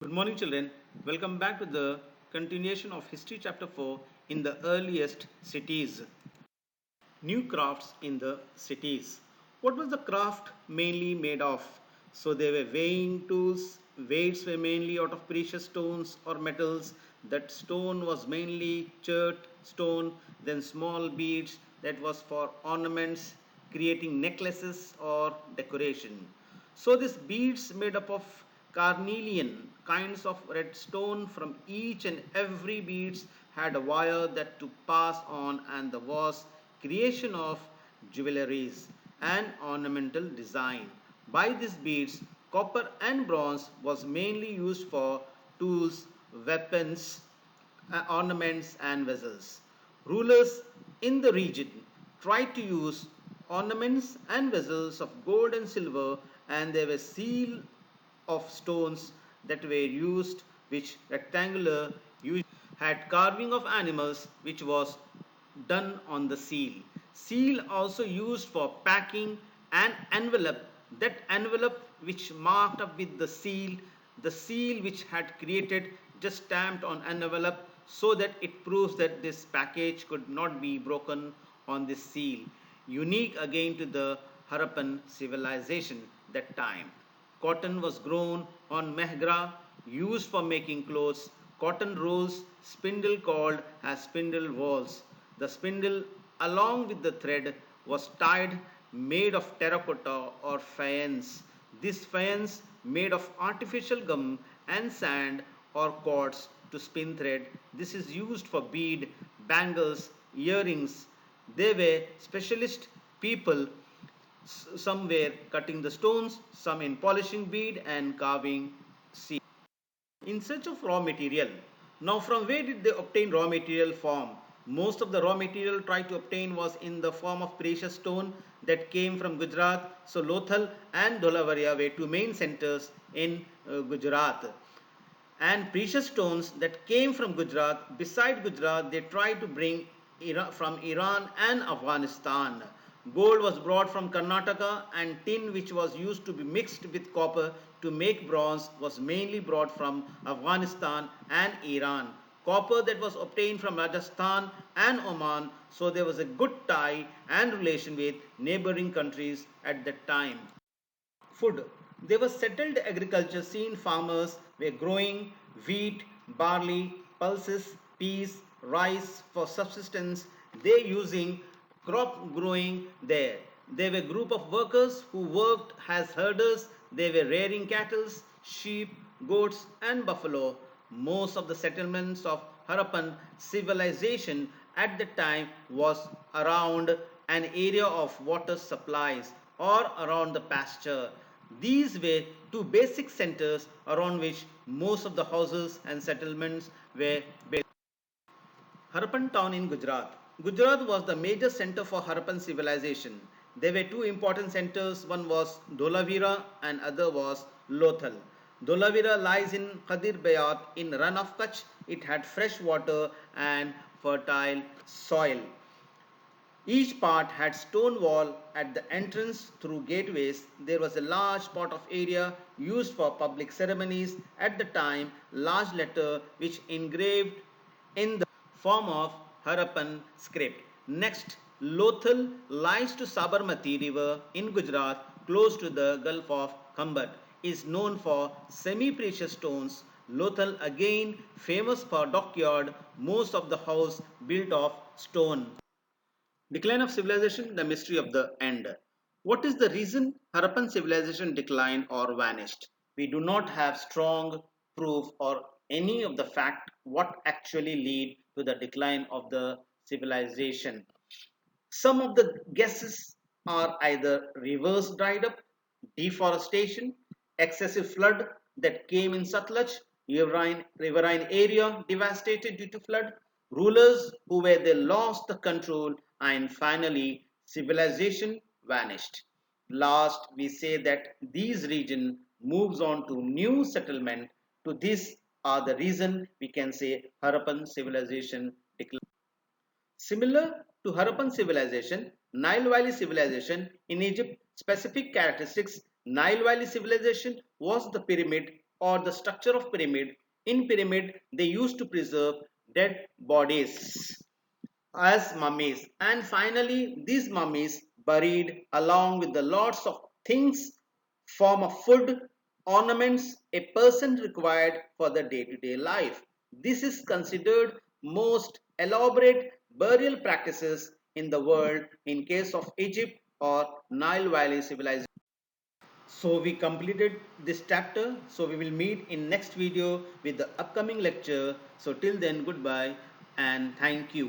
Good morning, children. Welcome back to the continuation of History Chapter 4 in the earliest cities. New crafts in the cities. What was the craft mainly made of? So, they were weighing tools. Weights were mainly out of precious stones or metals. That stone was mainly chert stone, then small beads that was for ornaments, creating necklaces or decoration. So these beads made up of carnelian kinds of red stone from each and every beads had a wire that to pass on and the was creation of jewelries and ornamental design. By these beads, copper and bronze was mainly used for tools, weapons, ornaments and vessels. Rulers in the region tried to use ornaments and vessels of gold and silver, and there were seal of stones that were used, which rectangular usually had carving of animals, which was done on the seal. Seal also used for packing an envelope. That envelope which marked up with the seal which had created just stamped on envelope so that it proves that this package could not be broken on this seal. Unique again to the Harappan civilization that time. Cotton was grown on Mehgra, used for making clothes. Cotton rolls, spindle called as spindle whorls. The spindle, along with the thread, was tied, made of terracotta or faience. This faience, made of artificial gum and sand or cords to spin thread. This is used for bead, bangles, earrings. They were specialist people. Some were cutting the stones, some in polishing bead and carving seal. In search of raw material. Now, from where did they obtain raw material from? Most of the raw material tried to obtain was in the form of precious stone that came from Gujarat. So, Lothal and Dholavaria were two main centers in Gujarat. And precious stones that came from Gujarat. Beside Gujarat, they tried to bring from Iran and Afghanistan. Gold was brought from Karnataka, and tin, which was used to be mixed with copper to make bronze, was mainly brought from Afghanistan and Iran. Copper that was obtained from Rajasthan and Oman, so there was a good tie and relation with neighboring countries at that time. Food. There was settled agriculture seen farmers were growing wheat, barley, pulses, peas, rice for subsistence. They using crop growing there. There were group of workers who worked as herders. They were rearing cattle, sheep, goats and buffalo. Most of the settlements of Harappan civilization at the time was around an area of water supplies or around the pasture. These were two basic centers around which most of the houses and settlements were built. Harappan town in Gujarat. Gujarat was the major center for Harappan civilization. There were two important centers, one was Dholavira and other was Lothal. Dholavira lies in Khadir Bayat in run of Kutch. It had fresh water and fertile soil. Each part had stone wall at the entrance through gateways. There was a large part of area used for public ceremonies at the time, large letter which engraved in the form of Harappan script. Next, Lothal lies to Sabarmati river in Gujarat close to the Gulf of Khambat is known for semi-precious stones. Lothal again famous for dockyard, most of the house built of stone. Decline of civilization, the mystery of the end. What is the reason Harappan civilization declined or vanished? We do not have strong proof or any of the fact what actually lead to the decline of the civilization. Some of the guesses are either rivers dried up, deforestation, excessive flood that came in Satluj, riverine area devastated due to flood, rulers who were they lost the control, and finally civilization vanished. Last, we say that these region moves on to new settlement. To this are the reason we can say Harappan civilization declined. Similar to Harappan civilization, Nile Valley civilization in Egypt specific characteristics. Nile Valley civilization was the pyramid or the structure of pyramid. In pyramid, they used to preserve dead bodies as mummies, and finally these mummies buried along with the lots of things, form of food, ornaments a person required for the day-to-day life. This is considered most elaborate burial practices in the world in case of Egypt or Nile Valley civilization. So we completed this chapter. So we will meet in next video with the upcoming lecture. So till then, goodbye and thank you.